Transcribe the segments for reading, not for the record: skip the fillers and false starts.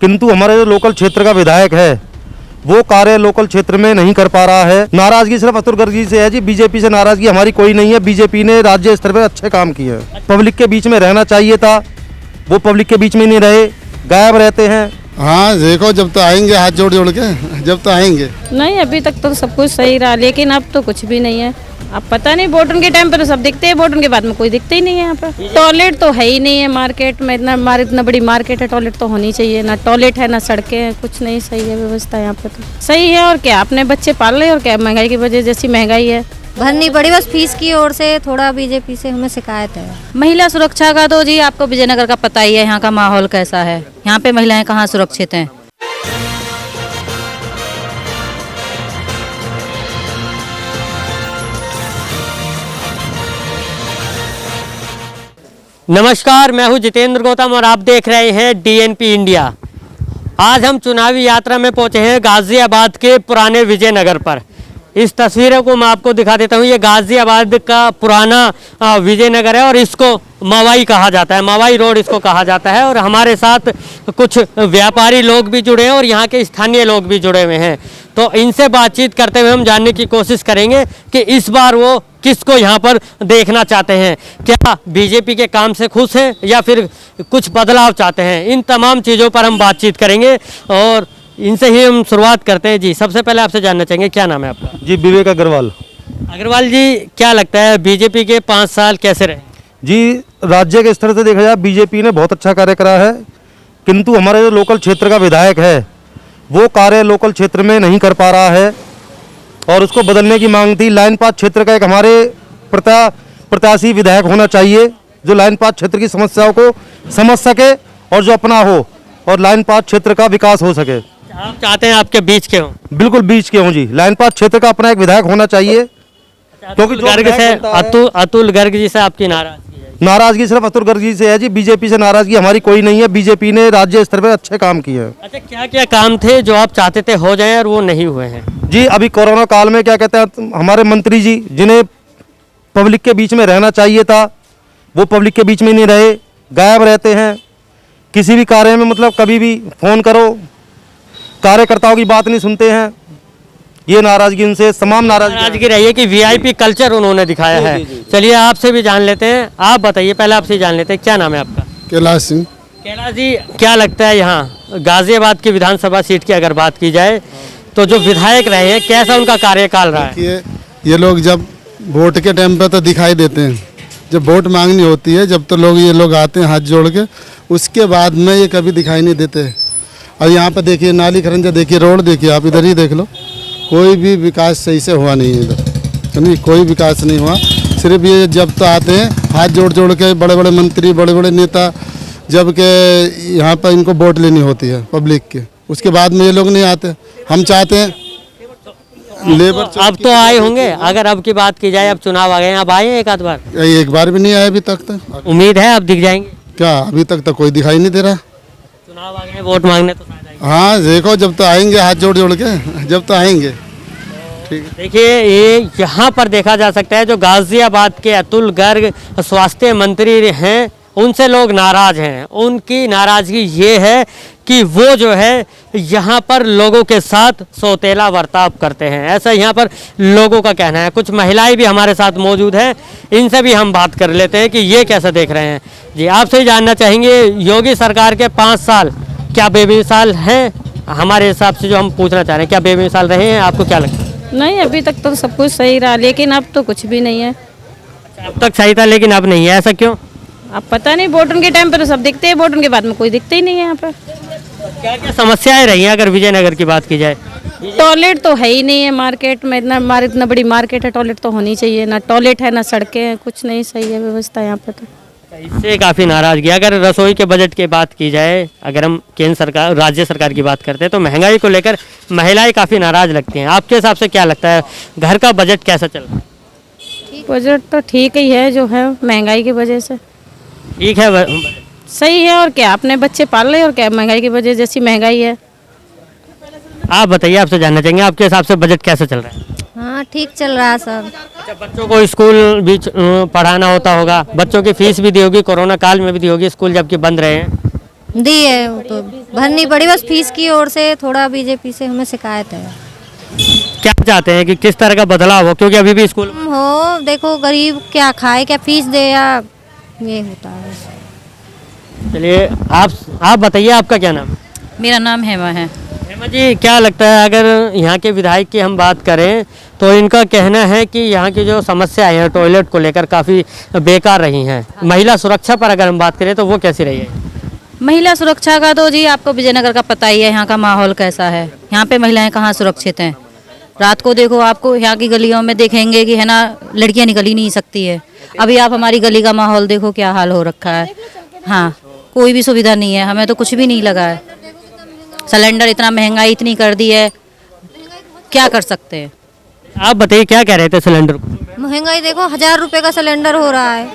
किंतु हमारे जो लोकल क्षेत्र का विधायक है वो कार्य लोकल क्षेत्र में नहीं कर पा रहा है। नाराजगी सिर्फ अतुल गर्ग जी से है जी, बीजेपी से नाराजगी हमारी कोई नहीं है। बीजेपी ने राज्य स्तर पर अच्छे काम किए हैं। पब्लिक के बीच में रहना चाहिए था, वो पब्लिक के बीच में नहीं रहे, गायब रहते हैं। हाँ देखो, जब तो आएंगे हाथ जोड़ जोड़ के, जब तो आएंगे। नहीं, अभी तक तो सब कुछ सही रहा, लेकिन अब तो कुछ भी नहीं है। अब पता नहीं, वोट के टाइम पे तो सब दिखते हैं, वोट के बाद में कोई दिखते ही नहीं है। यहाँ पे टॉयलेट तो है ही नहीं है मार्केट में। इतना बड़ी मार्केट है, टॉयलेट तो होनी चाहिए। ना टॉयलेट है, ना सड़कें हैं, कुछ नहीं सही है व्यवस्था यहाँ पे। तो सही है और क्या, अपने बच्चे पाल रहे और क्या, महंगाई की वजह जैसी महंगाई है भरनी पड़ी बस फीस की ओर से। थोड़ा बीजेपी से हमें शिकायत है। महिला सुरक्षा का तो जी आपको विजयनगर का पता ही है, यहाँ का माहौल कैसा है। यहाँ पे महिलाएं कहाँ सुरक्षित हैं। नमस्कार, मैं हूं जितेंद्र गौतम और आप देख रहे हैं डीएनपी इंडिया। आज हम चुनावी यात्रा में पहुंचे हैं गाजियाबाद के पुराने विजयनगर पर। इस तस्वीरों को मैं आपको दिखा देता हूं। ये गाजियाबाद का पुराना विजयनगर है और इसको मवाई कहा जाता है, मवाई रोड इसको कहा जाता है। और हमारे साथ कुछ व्यापारी लोग भी जुड़े हैं और यहाँ के स्थानीय लोग भी जुड़े हुए हैं। तो इनसे बातचीत करते हुए हम जानने की कोशिश करेंगे कि इस बार वो किसको यहाँ पर देखना चाहते हैं। क्या बीजेपी के काम से खुश हैं या फिर कुछ बदलाव चाहते हैं। इन तमाम चीज़ों पर हम बातचीत करेंगे और इनसे ही हम शुरुआत करते हैं। जी, सबसे पहले आपसे जानना चाहेंगे, क्या नाम है आपका। जी, विवेक अग्रवाल। अग्रवाल जी, क्या लगता है बीजेपी के 5 साल कैसे रहे। जी, राज्य के स्तर से देखा जाए बीजेपी ने बहुत अच्छा कार्य करा है, किंतु हमारे जो लोकल क्षेत्र का विधायक है वो कार्य लोकल क्षेत्र में नहीं कर पा रहा है और उसको बदलने की मांग थी। लाइन 5 क्षेत्र का एक हमारे प्रत्याशी विधायक होना चाहिए जो लाइन 5 क्षेत्र की समस्याओं को समझ सके और जो अपना हो और लाइन 5 क्षेत्र का विकास हो सके। आप चाहते हैं आपके बीच के हों। बिल्कुल बीच के हों जी, लाइन 5 क्षेत्र का अपना एक विधायक होना चाहिए। क्योंकि गर्ग से अतुल गर्ग जी से आपकी नाराजगी सिर्फ अतुल गर्ग जी से है जी, बीजेपी से नाराजगी हमारी कोई नहीं है। बीजेपी ने राज्य स्तर पर अच्छे काम किए हैं। अच्छा, क्या क्या काम थे जो आप चाहते थे हो जाएं और वो नहीं हुए हैं। जी, अभी कोरोना काल में क्या कहते हैं हमारे मंत्री जी, जिन्हें पब्लिक के बीच में रहना चाहिए था वो पब्लिक के बीच में नहीं रहे, गायब रहते हैं। किसी भी कार्य में मतलब कभी भी फ़ोन करो, कार्यकर्ताओं की बात नहीं सुनते हैं। ये नाराजगी उनसे तमाम नाराजगी रही है कि वीआईपी कल्चर उन्होंने दिखाया है। चलिए आपसे भी जान लेते हैं। आप बताइए, पहले आपसे जान लेते हैं, क्या नाम है आपका। कैलाश सिंह। कैलाश जी, क्या लगता है यहाँ गाजियाबाद की विधानसभा सीट की अगर बात की जाए तो जो विधायक रहे हैं कैसा उनका कार्यकाल रहा है। ये लोग जब वोट के टाइम पे तो दिखाई देते हैं, जब वोट मांगनी होती है जब तो ये लोग आते हैं हाथ जोड़ के, उसके बाद में ये कभी दिखाई नहीं देते। और यहाँ पर देखिए नाली खरंजा, देखिए रोड, देखिए आप इधर ही देख लो, कोई भी विकास सही से हुआ नहीं है इधर, नहीं कोई विकास नहीं हुआ। सिर्फ ये जब तो आते हैं हाथ जोड़ जोड़ के, बड़े बड़े मंत्री, बड़े बड़े नेता, जब के यहाँ पर इनको वोट लेनी होती है पब्लिक के, उसके बाद में ये लोग नहीं आते। हम चाहते हैं लेबर। अब तो आए होंगे, अगर अब की बात की जाए, अब चुनाव आ गए, अब आए एक आध बार। एक बार भी नहीं आया अभी तक। तो उम्मीद है अब दिख जाएंगे क्या, अभी तक तो कोई दिखाई नहीं दे रहा। चुनाव आ गए, वोट मांगने तो शायद आएंगे। हाँ देखो, जब तो आएंगे हाथ जोड़ जोड़ के, जब तो आएंगे। देखिए, ये यहाँ पर देखा जा सकता है जो गाजियाबाद के अतुल गर्ग स्वास्थ्य मंत्री हैं उनसे लोग नाराज हैं। उनकी नाराजगी ये है कि वो जो है यहाँ पर लोगों के साथ सौतेला बर्ताव करते हैं, ऐसा यहाँ पर लोगों का कहना है। कुछ महिलाएं भी हमारे साथ मौजूद हैं, इनसे भी हम बात कर लेते हैं कि ये कैसे देख रहे हैं। जी, आपसे ही जानना चाहेंगे, योगी सरकार के 5 साल क्या बेमिसाल हैं। हमारे हिसाब से जो हम पूछना चाह रहे हैं, क्या बेमिसाल रहे हैं, आपको क्या लगता है। नहीं, अभी तक तो सब कुछ सही रहा, लेकिन अब तो कुछ भी नहीं है। अब तक सही था लेकिन अब नहीं है, ऐसा क्यों। अब पता नहीं, वोट के टाइम पे तो सब दिखते हैं, वोट के बाद में कोई दिखते ही नहीं है यहाँ पे। क्या क्या समस्याएं रही हैं अगर विजयनगर की बात की जाए। टॉयलेट तो है ही नहीं है मार्केट में। इतना बड़ी मार्केट है, टॉयलेट तो होनी चाहिए। ना टॉयलेट है, ना सड़कें हैं, कुछ नहीं सही है व्यवस्था यहाँ पे। तो इससे काफ़ी नाराजगी। अगर रसोई के बजट की बात की जाए, अगर हम केंद्र सरकार राज्य सरकार की बात करते हैं तो महंगाई को लेकर महिलाएं काफ़ी नाराज लगती हैं। आपके हिसाब से क्या लगता है, घर का बजट कैसा चल रहा है। बजट तो ठीक ही है जो है, महंगाई की वजह से ठीक है, सही है और क्या, अपने बच्चे पाल रहे और क्या, महंगाई की वजह जैसी महंगाई है। आप बताइए, आपसे जानना चाहेंगे आपके हिसाब से बजट कैसा चल रहा है। हाँ ठीक चल रहा है सब। अच्छा, बच्चों को स्कूल भी पढ़ाना होता होगा, बच्चों की फीस भी दी होगी, कोरोना काल में भी दी होगी, स्कूल जबकि बंद रहे हैं। दी है, वो तो भरनी पड़ी, बस फीस की ओर से थोड़ा बीजेपी से हमें शिकायत है। क्या चाहते हैं कि किस तरह का बदलाव हो, क्योंकि अभी भी स्कूल हो देखो गरीब क्या खाए, क्या फीस दे, या ये होता है। चलिए आप बताइए, आपका क्या नाम है? मेरा नाम हेमा है। हेमा जी, क्या लगता है अगर यहाँ के विधायक की हम बात करें तो इनका कहना है कि यहाँ की जो समस्याएं हैं टॉयलेट को लेकर काफ़ी बेकार रही हैं। महिला सुरक्षा पर अगर हम बात करें तो वो कैसी रही है? महिला सुरक्षा का तो जी आपको विजयनगर का पता ही है, यहाँ का माहौल कैसा है। यहाँ पे महिलाएं कहाँ सुरक्षित हैं। रात को देखो, आपको यहाँ की गलियों में देखेंगे कि है ना, लड़कियाँ निकल ही नहीं सकती है। अभी आप हमारी गली का माहौल देखो, क्या हाल हो रखा है। हाँ, कोई भी सुविधा नहीं है, हमें तो कुछ भी नहीं लगा है। सिलेंडर इतना महंगाई इतनी कर दी है, क्या कर सकते हैं। आप बताइए, क्या कह रहे थे सिलेंडर को? महंगाई देखो, 1000 रुपए का सिलेंडर हो रहा है,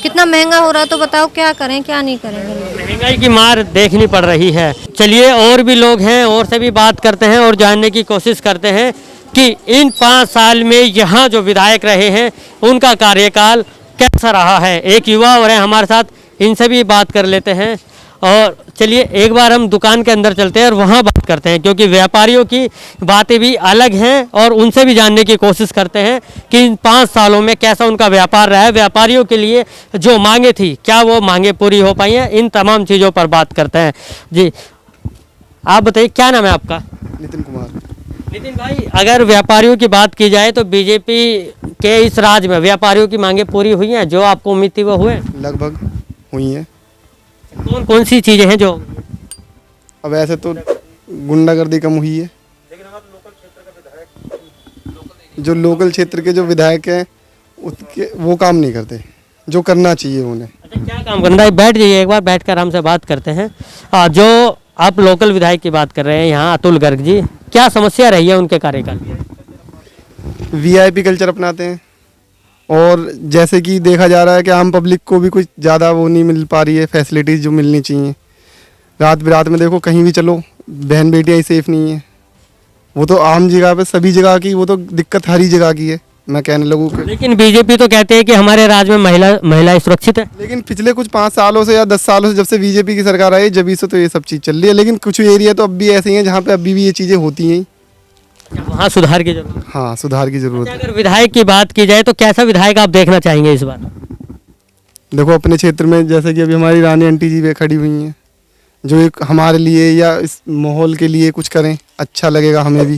कितना महंगा हो रहा है। तो बताओ क्या करें, क्या नहीं करेंगे। महंगाई की मार देखनी पड़ रही है। चलिए, और भी लोग हैं, और से भी बात करते हैं और जानने की कोशिश करते हैं कि इन 5 साल में यहाँ जो विधायक रहे हैं उनका कार्यकाल कैसा रहा है। एक युवा और है हमारे साथ, इनसे भी बात कर लेते हैं। और चलिए एक बार हम दुकान के अंदर चलते हैं और वहाँ बात करते हैं, क्योंकि व्यापारियों की बातें भी अलग हैं और उनसे भी जानने की कोशिश करते हैं कि इन 5 सालों में कैसा उनका व्यापार रहा है। व्यापारियों के लिए जो मांगे थी, क्या वो मांगे पूरी हो पाई हैं, इन तमाम चीज़ों पर बात करते हैं। जी, आप बताइए, क्या नाम है आपका? नितिन कुमार। नितिन भाई, अगर व्यापारियों की बात की जाए तो बीजेपी के इस राज में व्यापारियों की मांगे पूरी हुई हैं? जो आपको उम्मीद थी वो हुए? लगभग हुई है। कौन कौन सी चीज़ें हैं जो? अब ऐसे तो गुंडागर्दी कम हुई है। जो लोकल क्षेत्र के जो विधायक हैं उसके वो काम नहीं करते जो करना चाहिए उन्हें। अच्छा, क्या काम करना है? बैठ जाइए, एक बार बैठ कर हमसे बात करते हैं। जो आप लोकल विधायक की बात कर रहे हैं यहाँ, अतुल गर्ग जी, क्या समस्या रही है उनके कार्यकाल में? वीआईपी कल्चर अपनाते हैं और जैसे कि देखा जा रहा है कि आम पब्लिक को भी कुछ ज़्यादा वो नहीं मिल पा रही है फैसिलिटीज़ जो मिलनी चाहिए। रात बिरात में देखो, कहीं भी चलो, बहन बेटियाँ ही सेफ नहीं है। वो तो आम जगह पे सभी जगह की वो तो दिक्कत हर ही जगह की है, मैं कहने लगूँ कि। लेकिन बीजेपी तो कहते हैं कि हमारे राज्य में महिलाएं सुरक्षित है। लेकिन पिछले कुछ 5 सालों से या 10 सालों से जब से बीजेपी की सरकार आई जब से तो ये सब चीज़ चल रही है। लेकिन कुछ एरिया तो अब भी ऐसे ही हैं जहाँ पे अभी भी ये चीज़ें होती हैं। वहाँ सुधार की जरूरत है। हाँ, सुधार की ज़रूरत है। अगर विधायक की बात की जाए तो कैसा विधायक आप देखना चाहेंगे इस बार? देखो, अपने क्षेत्र में जैसे कि अभी हमारी रानी आंटी जी भी खड़ी हुई हैं, जो एक हमारे लिए या इस माहौल के लिए कुछ करें, अच्छा लगेगा हमें भी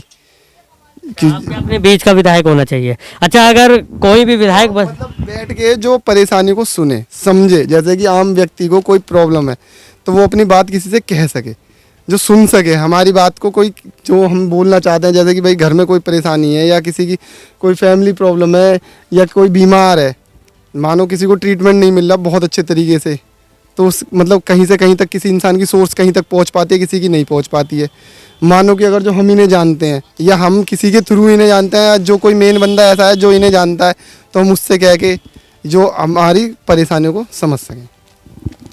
कि अपने बीच का विधायक होना चाहिए। अच्छा, अगर कोई भी विधायक मतलब बैठ के जो परेशानी को सुने समझे, जैसे कि आम व्यक्ति को कोई प्रॉब्लम है तो वो अपनी बात किसी से कह सके, जो सुन सके हमारी बात को। कोई जो हम बोलना चाहते हैं, जैसे कि भाई घर में कोई परेशानी है या किसी की कोई फैमिली प्रॉब्लम है या कोई बीमार है, मानो किसी को ट्रीटमेंट नहीं मिल रहा बहुत अच्छे तरीके से, तो उस मतलब कहीं से कहीं तक किसी इंसान की सोर्स कहीं तक पहुंच पाती है, किसी की नहीं पहुंच पाती है। मानो कि अगर जो हम इन्हें जानते हैं या हम किसी के थ्रू इन्हें जानते हैं, या जो कोई मेन बंदा ऐसा है जो इन्हें जानता है, तो हम उससे कह के जो हमारी परेशानियों को समझ सकें।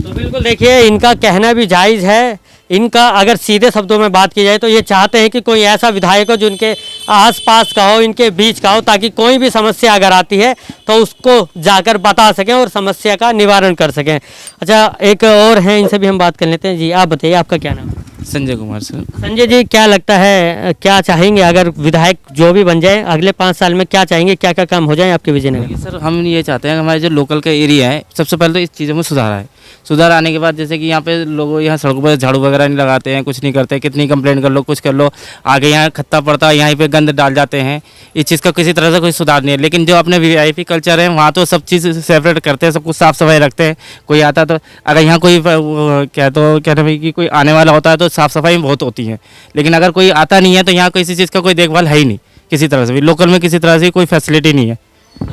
तो बिल्कुल देखिए, इनका कहना भी जायज़ है। इनका अगर सीधे शब्दों में बात की जाए तो ये चाहते हैं कि कोई ऐसा विधायक हो जो इनके आसपास का हो, इनके बीच का हो, ताकि कोई भी समस्या अगर आती है तो उसको जाकर बता सकें और समस्या का निवारण कर सकें। अच्छा, एक और हैं, इनसे भी हम बात कर लेते हैं। जी, आप बताइए, आपका क्या नाम है? संजय कुमार सर। संजय जी, क्या लगता है, क्या चाहेंगे अगर विधायक जो भी बन जाए अगले 5 साल में, क्या चाहेंगे, क्या क्या काम हो जाए आपके विजयनगर? सर, हम ये चाहते हैं कि हमारे जो लोकल का एरिया है, सबसे पहले तो इस चीज़ों में सुधार आए। सुधार आने के बाद जैसे कि यहाँ पे लोग यहाँ सड़कों पर झाड़ू वगैरह नहीं लगाते हैं, कुछ नहीं करते, कितनी कंप्लेंट कर लो, कुछ कर लो, आगे यहाँ खत्ता पड़ता है, यहाँ पे गंद डाल जाते हैं। इस चीज़ का किसी तरह से कोई सुधार नहीं है। लेकिन जो अपने वीआईपी कल्चर है वहाँ तो सब चीज़ सेपरेट करते हैं, सब कुछ साफ़ सफाई रखते हैं। कोई आता तो अगर यहाँ कोई कहते भाई कि कोई आने वाला होता है तो साफ़ सफाई बहुत होती है। लेकिन अगर कोई आता नहीं है तो यहाँ किसी चीज़ का कोई देखभाल है ही नहीं, किसी तरह से भी लोकल में किसी तरह से कोई फैसिलिटी नहीं है।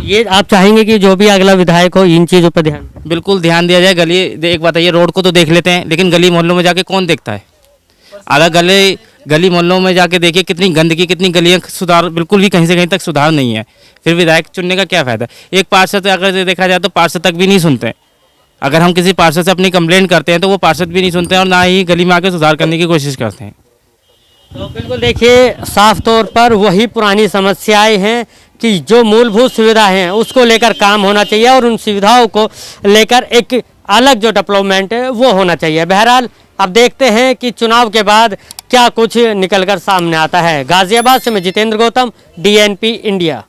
ये आप चाहेंगे कि जो भी अगला विधायक हो इन चीज़ों पर ध्यान? बिल्कुल ध्यान दिया जाए। गली एक बात है, ये रोड को तो देख लेते हैं लेकिन गली मोहल्लों में जाके कौन देखता है? अगर गली मोहल्लों में जाके देखिए कितनी गंदगी, कितनी गलियां, सुधार बिल्कुल भी कहीं से कहीं तक सुधार नहीं है। फिर विधायक चुनने का क्या फ़ायदा? एक पार्षद अगर देखा जाए तो पार्षद तक भी नहीं सुनते हैं। अगर हम किसी पार्षद से अपनी कंप्लेंट करते हैं तो वो पार्षद भी नहीं सुनते हैं और ना ही गली में आके सुधार करने की कोशिश करते हैं। तो बिल्कुल देखिए, साफ तौर पर वही पुरानी समस्याएं हैं कि जो मूलभूत सुविधा हैं उसको लेकर काम होना चाहिए और उन सुविधाओं को लेकर एक अलग जो डेवलपमेंट है वो होना चाहिए। बहरहाल अब देखते हैं कि चुनाव के बाद क्या कुछ निकलकर सामने आता है। गाजियाबाद से मैं जितेंद्र गौतम, DNP इंडिया।